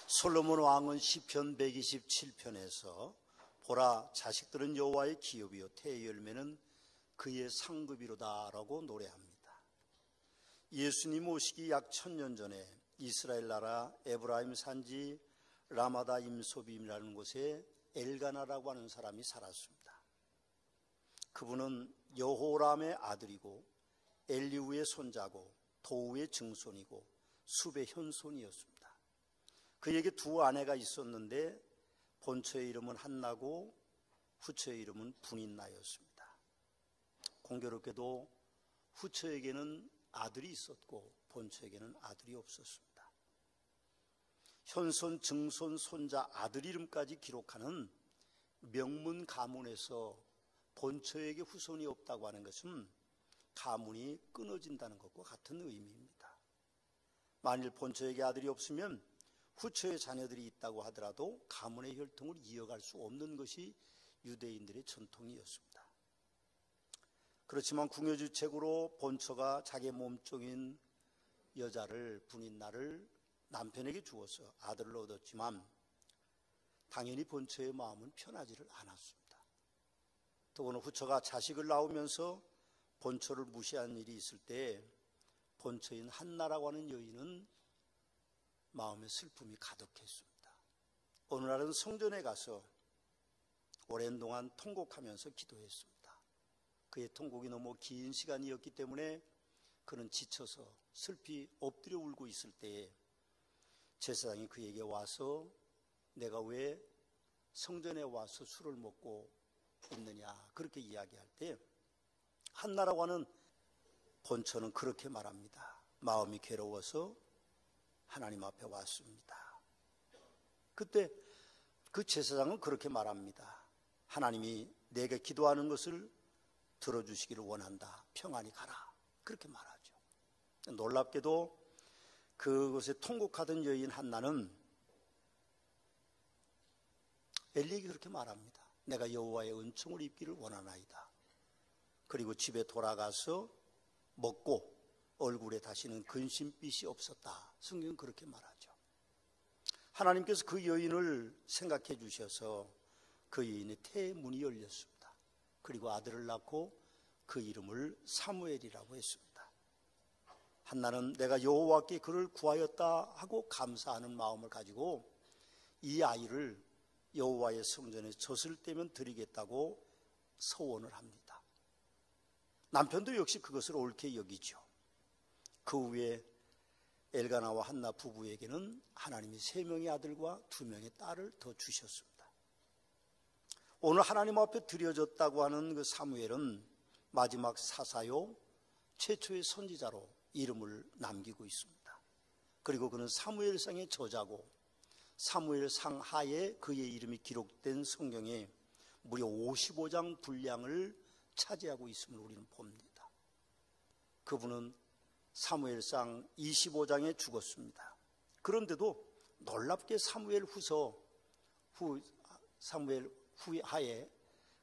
솔로몬 왕은 시편 127편에서 보라, 자식들은 여호와의 기업이요 태의 열매는 그의 상급이로다 라고 노래합니다. 예수님 오시기 약 1000년 전에 이스라엘 나라 에브라임 산지 라마다 임소빔이라는 곳에 엘가나라고 하는 사람이 살았습니다. 그분은 여호람의 아들이고 엘리후의 손자고 도우의 증손이고 숲의 현손이었습니다. 그에게 두 아내가 있었는데 본처의 이름은 한나고 후처의 이름은 분인나였습니다. 공교롭게도 후처에게는 아들이 있었고 본처에게는 아들이 없었습니다. 현손, 증손, 손자, 아들 이름까지 기록하는 명문 가문에서 본처에게 후손이 없다고 하는 것은 가문이 끊어진다는 것과 같은 의미입니다. 만일 본처에게 아들이 없으면 후처의 자녀들이 있다고 하더라도 가문의 혈통을 이어갈 수 없는 것이 유대인들의 전통이었습니다. 그렇지만 궁여주책으로 본처가 자기 몸종인 여자를 분인나를 남편에게 주어서 아들을 얻었지만 당연히 본처의 마음은 편하지를 않았습니다. 더구나 후처가 자식을 낳으면서 본처를 무시한 일이 있을 때 본처인 한나라고 하는 여인은 마음의 슬픔이 가득했습니다. 어느 날은 성전에 가서 오랜 동안 통곡하면서 기도했습니다. 그의 통곡이 너무 긴 시간이었기 때문에 그는 지쳐서 슬피 엎드려 울고 있을 때에 제사장이 그에게 와서 내가 왜 성전에 와서 술을 먹고 있느냐 그렇게 이야기할 때 한나라고 하는 본처는 그렇게 말합니다. 마음이 괴로워서 하나님 앞에 왔습니다. 그때 그 제사장은 그렇게 말합니다. 하나님이 내게 기도하는 것을 들어주시기를 원한다. 평안히 가라. 그렇게 말하죠. 놀랍게도 그곳에 통곡하던 여인 한나는 엘리에게 그렇게 말합니다. 내가 여호와의 은총을 입기를 원하나이다. 그리고 집에 돌아가서 먹고 얼굴에 다시는 근심빛이 없었다. 성경은 그렇게 말하죠. 하나님께서 그 여인을 생각해 주셔서 그 여인의 태의 문이 열렸습니다. 그리고 아들을 낳고 그 이름을 사무엘이라고 했습니다. 한나는 내가 여호와께 그를 구하였다 하고 감사하는 마음을 가지고 이 아이를 여호와의 성전에 젖을 떼면 드리겠다고 서원을 합니다. 남편도 역시 그것을 옳게 여기죠. 그 후에 엘가나와 한나 부부에게는 하나님이 3명의 아들과 2명의 딸을 더 주셨습니다. 오늘 하나님 앞에 드려졌다고 하는 그 사무엘은 마지막 사사요 최초의 선지자로 이름을 남기고 있습니다. 그리고 그는 사무엘상의 저자고 사무엘상 하에 그의 이름이 기록된 성경에 무려 55장 분량을 차지하고 있음을 우리는 봅니다. 그분은 사무엘상 25장에 죽었습니다. 그런데도 놀랍게 사무엘 후하에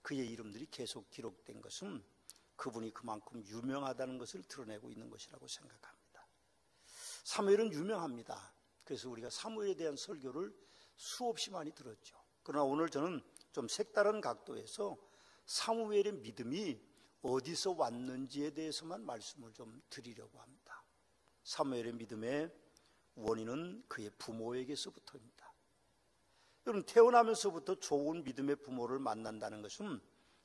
그의 이름들이 계속 기록된 것은 그분이 그만큼 유명하다는 것을 드러내고 있는 것이라고 생각합니다. 사무엘은 유명합니다. 그래서 우리가 사무엘에 대한 설교를 수없이 많이 들었죠. 그러나 오늘 저는 좀 색다른 각도에서 사무엘의 믿음이 어디서 왔는지에 대해서만 말씀을 좀 드리려고 합니다. 사무엘의 믿음의 원인은 그의 부모에게서부터입니다. 여러분, 태어나면서부터 좋은 믿음의 부모를 만난다는 것은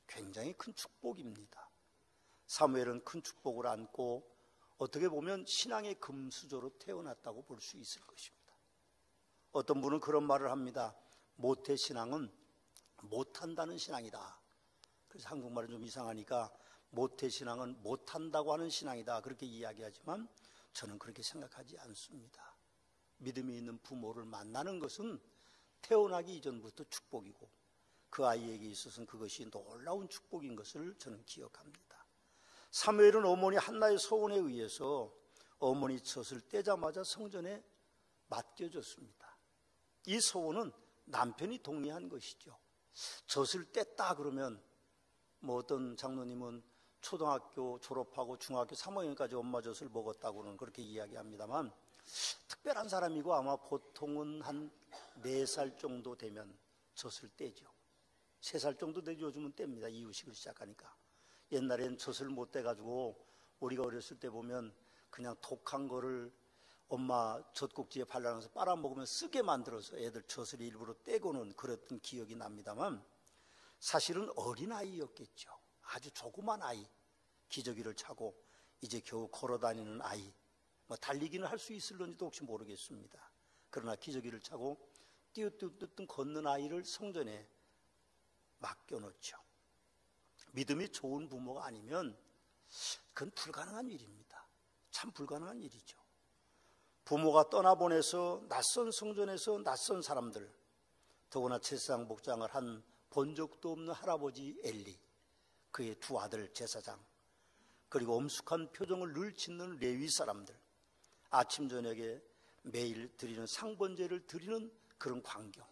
굉장히 큰 축복입니다. 사무엘은 큰 축복을 안고 어떻게 보면 신앙의 금수저로 태어났다고 볼 수 있을 것입니다. 어떤 분은 그런 말을 합니다. 모태신앙은 못한다는 신앙이다. 그래서 한국말은 좀 이상하니까 모태신앙은 못한다고 하는 신앙이다 그렇게 이야기하지만 저는 그렇게 생각하지 않습니다. 믿음이 있는 부모를 만나는 것은 태어나기 이전부터 축복이고 그 아이에게 있어서는 그것이 놀라운 축복인 것을 저는 기억합니다. 사무엘은 어머니 한나의 소원에 의해서 어머니 젖을 떼자마자 성전에 맡겨졌습니다. 이 소원은 남편이 동의한 것이죠. 젖을 뗐다 그러면 어떤 장로님은 초등학교 졸업하고 중학교 3학년까지 엄마 젖을 먹었다고는 그렇게 이야기합니다만 특별한 사람이고 아마 보통은 한 4살 정도 되면 젖을 떼죠. 3살 정도 되죠. 요즘은 뗍니다. 이유식을 시작하니까. 옛날엔 젖을 못 떼가지고 우리가 어렸을 때 보면 그냥 독한 거를 엄마 젖꼭지에 발라놔서 빨아먹으면 쓰게 만들어서 애들 젖을 일부러 떼고는 그랬던 기억이 납니다만, 사실은 어린아이였겠죠. 아주 조그만 아이, 기저귀를 차고 이제 겨우 걸어다니는 아이, 뭐 달리기는 할 수 있을런지도 혹시 모르겠습니다. 그러나 기저귀를 차고 띄우띄우띄우 걷는 아이를 성전에 맡겨놓죠. 믿음이 좋은 부모가 아니면 그건 불가능한 일입니다. 참 불가능한 일이죠. 부모가 떠나보내서 낯선 성전에서 낯선 사람들, 더구나 제사장 목장을 한 본 적도 없는 할아버지 엘리, 그의 2 아들 제사장, 그리고 엄숙한 표정을 늘 짓는 레위 사람들, 아침 저녁에 매일 드리는 상번제를 드리는 그런 광경,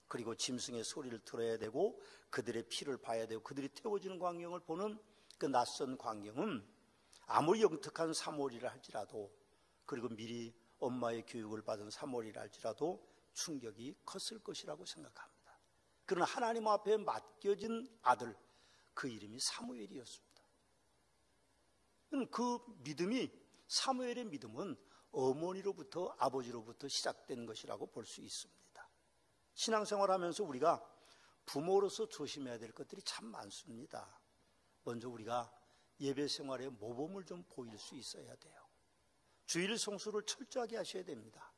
그리고 짐승의 소리를 들어야 되고 그들의 피를 봐야 되고 그들이 태워지는 광경을 보는 그 낯선 광경은 아무리 영특한 사모리를 할지라도, 그리고 미리 엄마의 교육을 받은 사모리를 할지라도 충격이 컸을 것이라고 생각합니다. 그러나 하나님 앞에 맡겨진 아들, 그 이름이 사무엘이었습니다. 그 믿음이, 사무엘의 믿음은 어머니로부터, 아버지로부터 시작된 것이라고 볼 수 있습니다. 신앙생활하면서 우리가 부모로서 조심해야 될 것들이 참 많습니다. 먼저 우리가 예배 생활에 모범을 좀 보일 수 있어야 돼요. 주일 성수를 철저하게 하셔야 됩니다.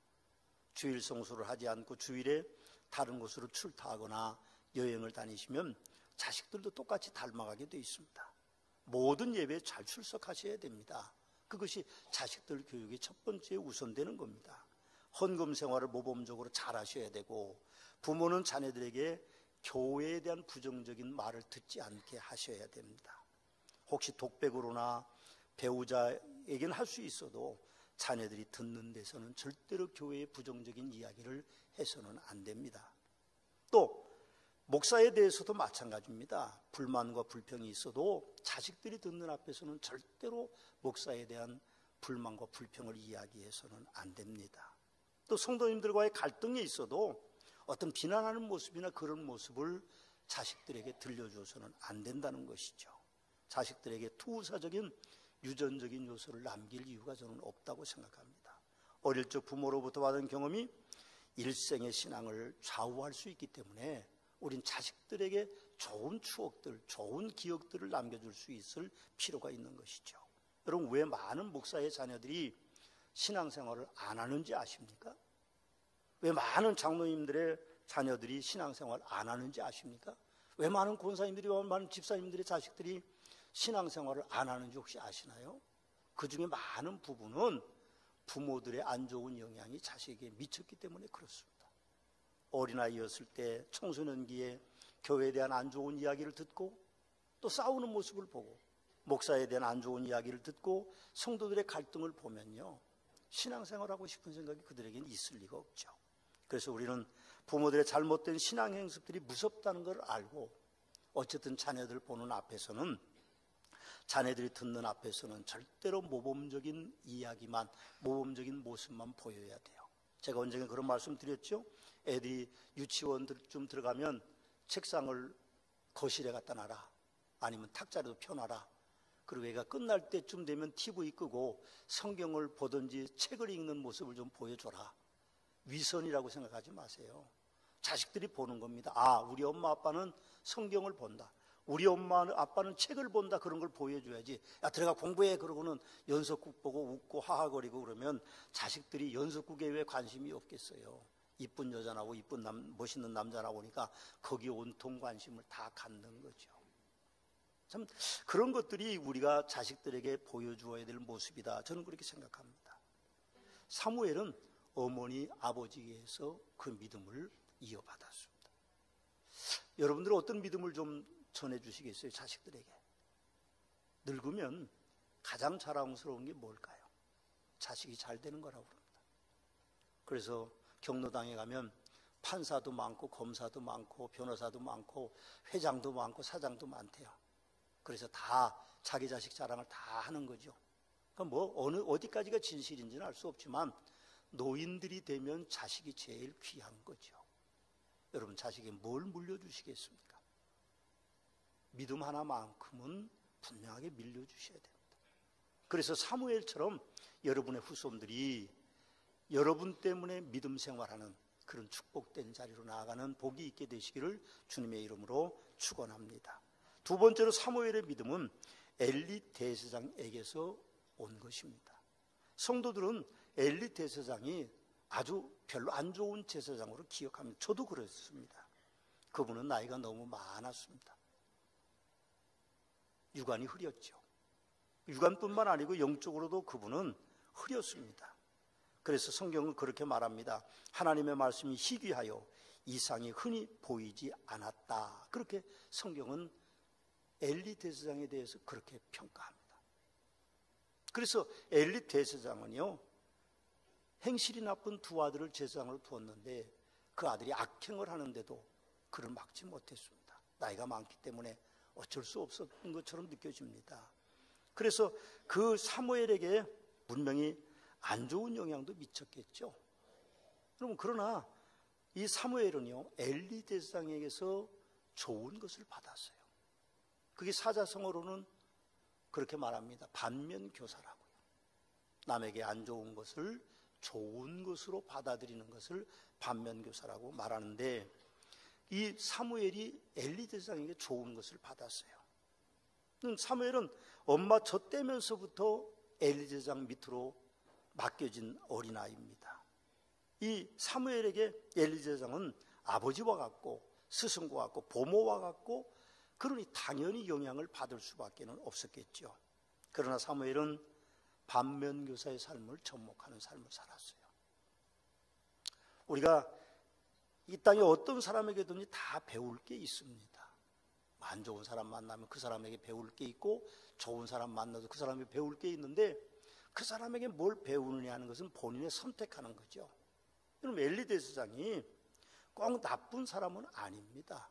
주일 성수를 하지 않고 주일에 다른 곳으로 출타하거나 여행을 다니시면 자식들도 똑같이 닮아가게 되어 있습니다. 모든 예배에 잘 출석하셔야 됩니다. 그것이 자식들 교육의 첫 번째 우선되는 겁니다. 헌금 생활을 모범적으로 잘 하셔야 되고, 부모는 자녀들에게 교회에 대한 부정적인 말을 듣지 않게 하셔야 됩니다. 혹시 독백으로나 배우자에게는 할 수 있어도 자녀들이 듣는 데서는 절대로 교회의 부정적인 이야기를 해서는 안 됩니다. 또 목사에 대해서도 마찬가지입니다. 불만과 불평이 있어도 자식들이 듣는 앞에서는 절대로 목사에 대한 불만과 불평을 이야기해서는 안 됩니다. 또 성도님들과의 갈등이 있어도 어떤 비난하는 모습이나 그런 모습을 자식들에게 들려줘서는 안 된다는 것이죠. 자식들에게 투사적인 유전적인 요소를 남길 이유가 저는 없다고 생각합니다. 어릴 적 부모로부터 받은 경험이 일생의 신앙을 좌우할 수 있기 때문에 우린 자식들에게 좋은 추억들, 좋은 기억들을 남겨줄 수 있을 필요가 있는 것이죠. 여러분, 왜 많은 목사의 자녀들이 신앙생활을 안 하는지 아십니까? 왜 많은 장로님들의 자녀들이 신앙생활 안 하는지 아십니까? 왜 많은 권사님들이, 왜 많은 집사님들의 자식들이 신앙생활을 안 하는지 혹시 아시나요? 그 중에 많은 부분은 부모들의 안 좋은 영향이 자식에게 미쳤기 때문에 그렇습니다. 어린아이였을 때 청소년기에 교회에 대한 안 좋은 이야기를 듣고 또 싸우는 모습을 보고 목사에 대한 안 좋은 이야기를 듣고 성도들의 갈등을 보면요, 신앙생활하고 싶은 생각이 그들에게는 있을 리가 없죠. 그래서 우리는 부모들의 잘못된 신앙 행습들이 무섭다는 걸 알고, 어쨌든 자녀들 보는 앞에서는, 자녀들이 듣는 앞에서는 절대로 모범적인 이야기만, 모범적인 모습만 보여야 돼요. 제가 언젠가 그런 말씀 드렸죠. 애들이 유치원쯤 들어가면 책상을 거실에 갖다 놔라, 아니면 탁자리도 펴놔라. 그리고 애가 끝날 때쯤 되면 TV 끄고 성경을 보든지 책을 읽는 모습을 좀 보여줘라. 위선이라고 생각하지 마세요. 자식들이 보는 겁니다. 아, 우리 엄마 아빠는 성경을 본다, 우리 엄마 아빠는 책을 본다, 그런 걸 보여줘야지. 야, 들어가 공부해. 그러고는 연속국 보고 웃고 하하거리고 그러면 자식들이 연속국에 왜 관심이 없겠어요. 이쁜 여자 나오고 이쁜 멋있는 남자 나오니까 거기에 온통 관심을 다 갖는 거죠. 참 그런 것들이 우리가 자식들에게 보여주어야 될 모습이다, 저는 그렇게 생각합니다. 사무엘은 어머니 아버지에게서 그 믿음을 이어받았습니다. 여러분들은 어떤 믿음을 좀 전해주시겠어요? 자식들에게. 늙으면 가장 자랑스러운 게 뭘까요? 자식이 잘 되는 거라고 그럽니다. 그래서 경로당에 가면 판사도 많고 검사도 많고 변호사도 많고 회장도 많고 사장도 많대요. 그래서 다 자기 자식 자랑을 다 하는 거죠. 그러니까 뭐 어디까지가 진실인지는 알 수 없지만 노인들이 되면 자식이 제일 귀한 거죠. 여러분, 자식에게 뭘 물려주시겠습니까? 믿음 하나만큼은 분명하게 밀려주셔야 됩니다. 그래서 사무엘처럼 여러분의 후손들이 여러분 때문에 믿음 생활하는 그런 축복된 자리로 나아가는 복이 있게 되시기를 주님의 이름으로 축원합니다. 두 번째로 사무엘의 믿음은 엘리 대제사장에게서 온 것입니다. 성도들은 엘리 대제사장이 아주 별로 안 좋은 제사장으로 기억합니다. 저도 그랬습니다. 그분은 나이가 너무 많았습니다. 유관이 흐렸죠. 유관뿐만 아니고 영적으로도 그분은 흐렸습니다. 그래서 성경은 그렇게 말합니다. 하나님의 말씀이 희귀하여 이상이 흔히 보이지 않았다. 그렇게 성경은 엘리 대제사장에 대해서 그렇게 평가합니다. 그래서 엘리 대제사장은요, 행실이 나쁜 두 아들을 제사장으로 두었는데 그 아들이 악행을 하는데도 그를 막지 못했습니다. 나이가 많기 때문에 어쩔 수 없었던 것처럼 느껴집니다. 그래서 그 사무엘에게 분명히 안 좋은 영향도 미쳤겠죠. 여러분, 그러나 이 사무엘은요, 엘리 대제사장에게서 좋은 것을 받았어요. 그게 사자성어로는 그렇게 말합니다. 반면교사라고요. 남에게 안 좋은 것을 좋은 것으로 받아들이는 것을 반면교사라고 말하는데, 이 사무엘이 엘리 대제사장에게 좋은 것을 받았어요. 사무엘은 엄마 젖대면서부터 엘리 대제사장 밑으로 맡겨진 어린아이입니다. 이 사무엘에게 엘리 대제사장은 아버지와 같고 스승과 같고 보모와 같고, 그러니 당연히 영향을 받을 수밖에 없었겠죠. 그러나 사무엘은 반면교사의 삶을 접목하는 삶을 살았어요. 우리가 이 땅에 어떤 사람에게든지 다 배울 게 있습니다. 안 좋은 사람 만나면 그 사람에게 배울 게 있고, 좋은 사람 만나도 그 사람에게 배울 게 있는데, 그 사람에게 뭘 배우느냐 하는 것은 본인의 선택하는 거죠. 그럼 엘리 대제사장이 꼭 나쁜 사람은 아닙니다.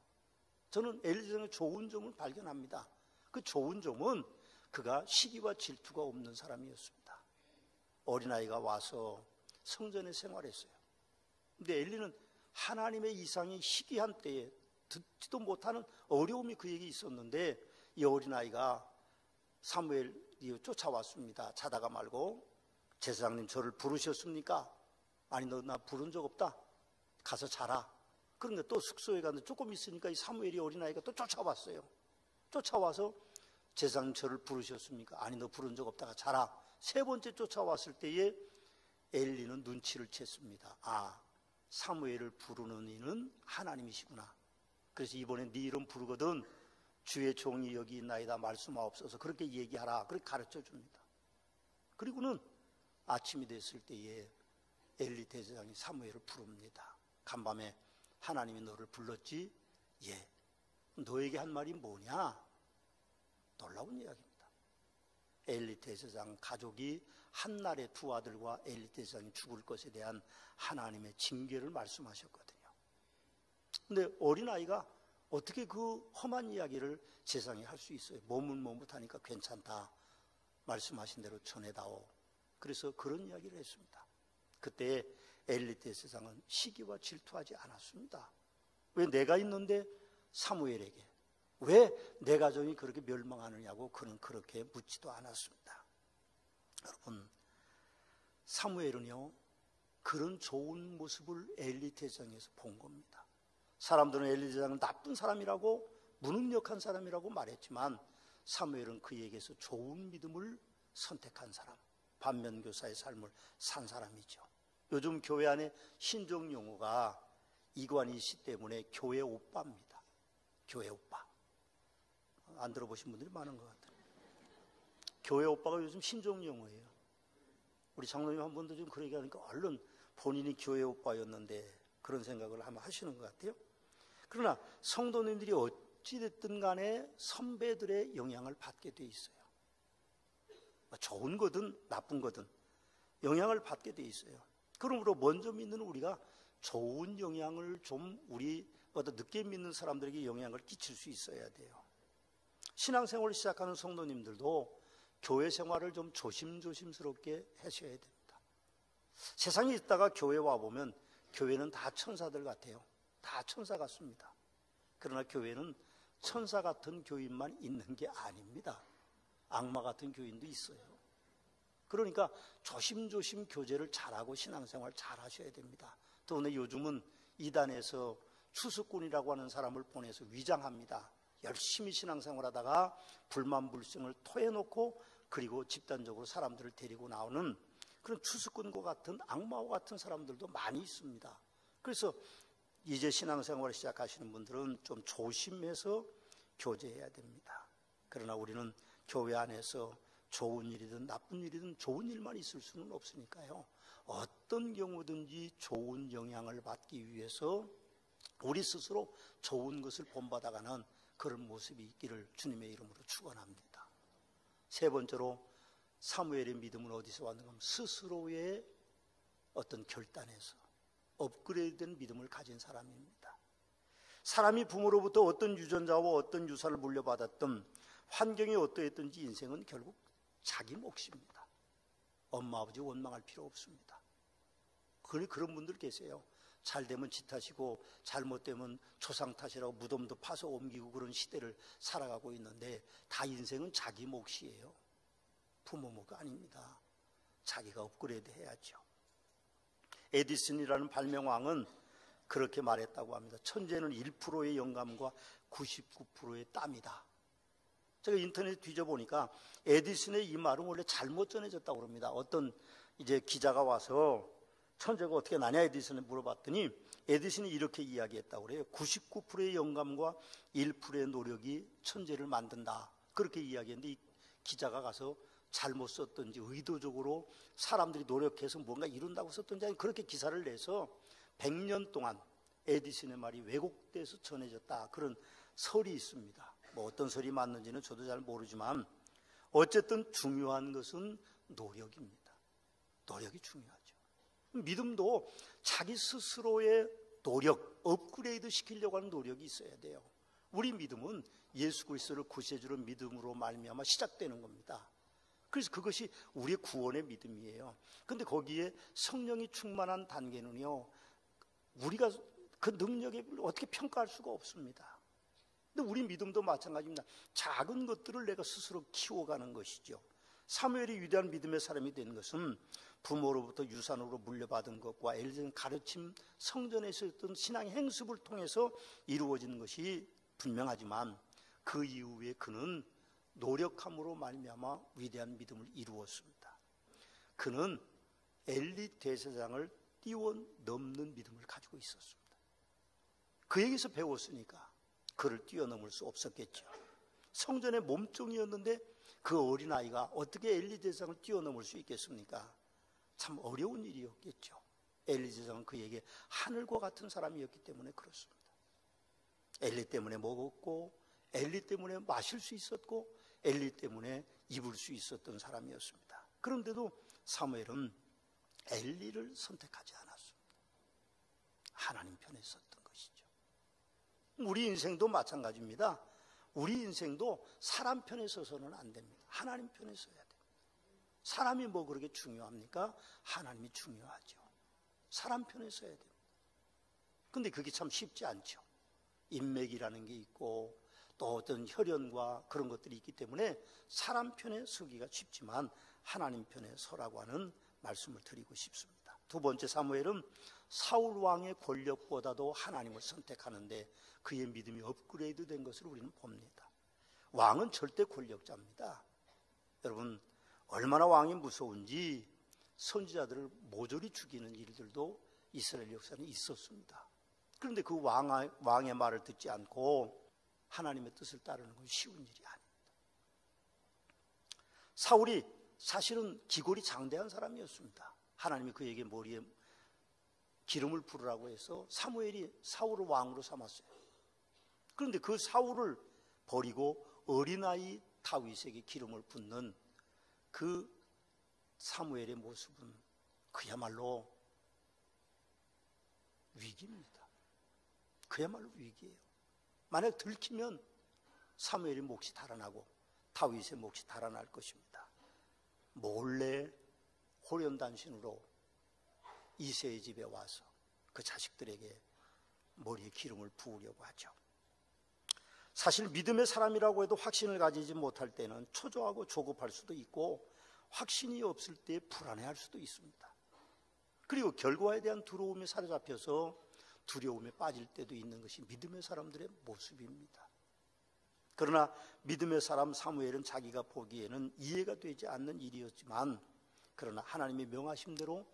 저는 엘리 대제사장의 좋은 점을 발견합니다. 그 좋은 점은 그가 시기와 질투가 없는 사람이었습니다. 어린아이가 와서 성전에 생활했어요. 근데 엘리는 하나님의 이상이 희귀한 때에 듣지도 못하는 어려움이 그에게 있었는데, 이 어린아이가 사무엘이 쫓아왔습니다. 자다가 말고, 제사장님 저를 부르셨습니까? 아니, 너 나 부른 적 없다. 가서 자라. 그러니까 또 숙소에 갔는데 조금 있으니까 이 사무엘이 어린아이가 또 쫓아왔어요. 쫓아와서 제사장님 저를 부르셨습니까? 아니, 너 부른 적 없다가 자라. 세 번째 쫓아왔을 때에 엘리는 눈치를 챘습니다. 아, 사무엘을 부르는 이는 하나님이시구나. 그래서 이번에 네 이름 부르거든 주의 종이 여기 있나이다 말씀하옵소서, 그렇게 얘기하라. 그렇게 가르쳐 줍니다. 그리고는 아침이 됐을 때에 엘리 대제사장이 사무엘을 부릅니다. 간밤에 하나님이 너를 불렀지? 예. 너에게 한 말이 뭐냐? 놀라운 이야기입니다. 엘리 대제사장 가족이 한날에 두 아들과 엘리 대제사장이 죽을 것에 대한 하나님의 징계를 말씀하셨거든요. 근데 어린아이가 어떻게 그 험한 이야기를 제사장이 할 수 있어요? 몸은 못하니까 괜찮다. 말씀하신 대로 전해다오. 그래서 그런 이야기를 했습니다. 그때 엘리 대제사장은 시기와 질투하지 않았습니다. 왜 내가 있는데 사무엘에게, 왜 내 가정이 그렇게 멸망하느냐고 그는 그렇게 묻지도 않았습니다. 여러분, 사무엘은요, 그런 좋은 모습을 엘리 대제사장에서 본 겁니다. 사람들은 엘리 대제사장을 나쁜 사람이라고, 무능력한 사람이라고 말했지만, 사무엘은 그에게서 좋은 믿음을 선택한 사람, 반면교사의 삶을 산 사람이죠. 요즘 교회 안에 신종 용어가 이관희 씨 때문에 교회 오빠입니다. 교회 오빠. 안 들어보신 분들이 많은 것 같아요. 교회 오빠가 요즘 신종 용어예요. 우리 장로님 한 분도 좀 그런 얘기하니까 얼른 본인이 교회 오빠였는데 그런 생각을 한번 하시는 것 같아요. 그러나 성도님들이 어찌됐든 간에 선배들의 영향을 받게 돼 있어요. 좋은 거든 나쁜 거든 영향을 받게 돼 있어요. 그러므로 먼저 믿는 우리가 좋은 영향을 좀 우리보다 늦게 믿는 사람들에게 영향을 끼칠 수 있어야 돼요. 신앙생활을 시작하는 성도님들도 교회 생활을 좀 조심조심스럽게 하셔야 됩니다. 세상에 있다가 교회 와보면 교회는 다 천사들 같아요. 다 천사 같습니다. 그러나 교회는 천사 같은 교인만 있는 게 아닙니다. 악마 같은 교인도 있어요. 그러니까 조심조심 교제를 잘하고 신앙생활 잘하셔야 됩니다. 또 요즘은 이단에서 추수꾼이라고 하는 사람을 보내서 위장합니다. 열심히 신앙생활하다가 불만불성을 토해놓고 그리고 집단적으로 사람들을 데리고 나오는 그런 추수꾼과 같은 악마와 같은 사람들도 많이 있습니다. 그래서 이제 신앙생활을 시작하시는 분들은 좀 조심해서 교제해야 됩니다. 그러나 우리는 교회 안에서 좋은 일이든 나쁜 일이든 좋은 일만 있을 수는 없으니까요. 어떤 경우든지 좋은 영향을 받기 위해서 우리 스스로 좋은 것을 본받아가는 그런 모습이 있기를 주님의 이름으로 축원합니다. 세 번째로 사무엘의 믿음은 어디서 왔는가 하면 스스로의 어떤 결단에서 업그레이드된 믿음을 가진 사람입니다. 사람이 부모로부터 어떤 유전자와 어떤 유산을 물려받았든 환경이 어떠했든지 인생은 결국 자기 몫입니다. 엄마 아버지 원망할 필요 없습니다. 그런 분들 계세요. 잘 되면 지 탓이고 잘못되면 조상 탓이라고 무덤도 파서 옮기고 그런 시대를 살아가고 있는데 다 인생은 자기 몫이에요. 부모 몫이 아닙니다. 자기가 업그레이드 해야죠. 에디슨이라는 발명왕은 그렇게 말했다고 합니다. 천재는 1%의 영감과 99%의 땀이다. 제가 인터넷에 뒤져보니까 에디슨의 이 말은 원래 잘못 전해졌다고 합니다. 어떤 이제 기자가 와서 천재가 어떻게 나냐 에디슨을 물어봤더니 에디슨이 이렇게 이야기했다고 그래요. 99%의 영감과 1%의 노력이 천재를 만든다. 그렇게 이야기했는데 이 기자가 가서 잘못 썼던지 의도적으로 사람들이 노력해서 뭔가 이룬다고 썼던지 아니 그렇게 기사를 내서 100년 동안 에디슨의 말이 왜곡돼서 전해졌다. 그런 설이 있습니다. 뭐 어떤 설이 맞는지는 저도 잘 모르지만 어쨌든 중요한 것은 노력입니다. 노력이 중요하죠. 믿음도 자기 스스로의 노력, 업그레이드 시키려고 하는 노력이 있어야 돼요. 우리 믿음은 예수 그리스도를 구세주로 믿음으로 말미암아 시작되는 겁니다. 그래서 그것이 우리의 구원의 믿음이에요. 그런데 거기에 성령이 충만한 단계는요, 우리가 그 능력에 어떻게 평가할 수가 없습니다. 근데 우리 믿음도 마찬가지입니다. 작은 것들을 내가 스스로 키워가는 것이죠. 사무엘이 위대한 믿음의 사람이 된 것은 부모로부터 유산으로 물려받은 것과 엘리의 가르침, 성전에서 했던 신앙의 행습을 통해서 이루어진 것이 분명하지만 그 이후에 그는 노력함으로 말미암아 위대한 믿음을 이루었습니다. 그는 엘리 대제사장을 뛰어넘는 믿음을 가지고 있었습니다. 그에게서 배웠으니까 그를 뛰어넘을 수 없었겠죠. 성전의 몸종이었는데 그 어린아이가 어떻게 엘리 대제사장을 뛰어넘을 수 있겠습니까? 참 어려운 일이었겠죠. 엘리 대제사장은 그에게 하늘과 같은 사람이었기 때문에 그렇습니다. 엘리 때문에 먹었고 엘리 때문에 마실 수 있었고 엘리 때문에 입을 수 있었던 사람이었습니다. 그런데도 사무엘은 엘리를 선택하지 않았습니다. 하나님 편에 섰던 것이죠. 우리 인생도 마찬가지입니다. 우리 인생도 사람 편에 서서는 안 됩니다. 하나님 편에 서야 됩니다. 사람이 뭐 그렇게 중요합니까? 하나님이 중요하죠. 사람 편에 서야 됩니다. 근데 그게 참 쉽지 않죠. 인맥이라는 게 있고 또 어떤 혈연과 그런 것들이 있기 때문에 사람 편에 서기가 쉽지만 하나님 편에 서라고 하는 말씀을 드리고 싶습니다. 두 번째, 사무엘은 사울 왕의 권력보다도 하나님을 선택하는데 그의 믿음이 업그레이드 된 것을 우리는 봅니다. 왕은 절대 권력자입니다. 여러분, 얼마나 왕이 무서운지 선지자들을 모조리 죽이는 일들도 이스라엘 역사는 있었습니다. 그런데 그 왕의 말을 듣지 않고 하나님의 뜻을 따르는 건 쉬운 일이 아닙니다. 사울이 사실은 기골이 장대한 사람이었습니다. 하나님이 그에게 머리에 기름을 부으라고 해서 사무엘이 사울을 왕으로 삼았어요. 그런데 그 사울을 버리고 어린아이 다윗에게 기름을 붓는 그 사무엘의 모습은 그야말로 위기입니다. 그야말로 위기예요. 만약 들키면 사무엘의 몫이 달아나고 다윗의 몫이 달아날 것입니다. 몰래 호련단신으로 이새의 집에 와서 그 자식들에게 머리에 기름을 부으려고 하죠. 사실 믿음의 사람이라고 해도 확신을 가지지 못할 때는 초조하고 조급할 수도 있고 확신이 없을 때 불안해할 수도 있습니다. 그리고 결과에 대한 두려움에 사로잡혀서 두려움에 빠질 때도 있는 것이 믿음의 사람들의 모습입니다. 그러나 믿음의 사람 사무엘은 자기가 보기에는 이해가 되지 않는 일이었지만 그러나 하나님의 명하심대로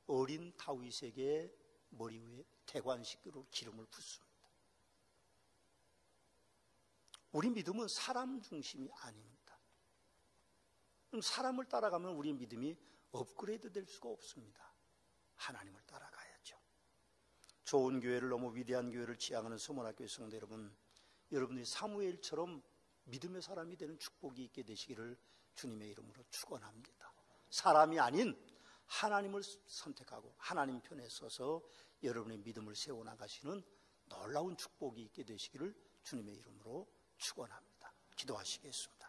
어린 다윗에게 머리 위에 대관식으로 기름을 붓습니다. 우리 믿음은 사람 중심이 아닙니다. 사람을 따라가면 우리 믿음이 업그레이드 될 수가 없습니다. 하나님을 따라가야죠. 좋은 교회를 너무 위대한 교회를 지향하는 서문학교의 성도 여러분, 여러분들이 사무엘처럼 믿음의 사람이 되는 축복이 있게 되시기를 주님의 이름으로 축원합니다. 사람이 아닌 하나님을 선택하고 하나님 편에 서서 여러분의 믿음을 세워나가시는 놀라운 축복이 있게 되시기를 주님의 이름으로 축원합니다. 기도하시겠습니다.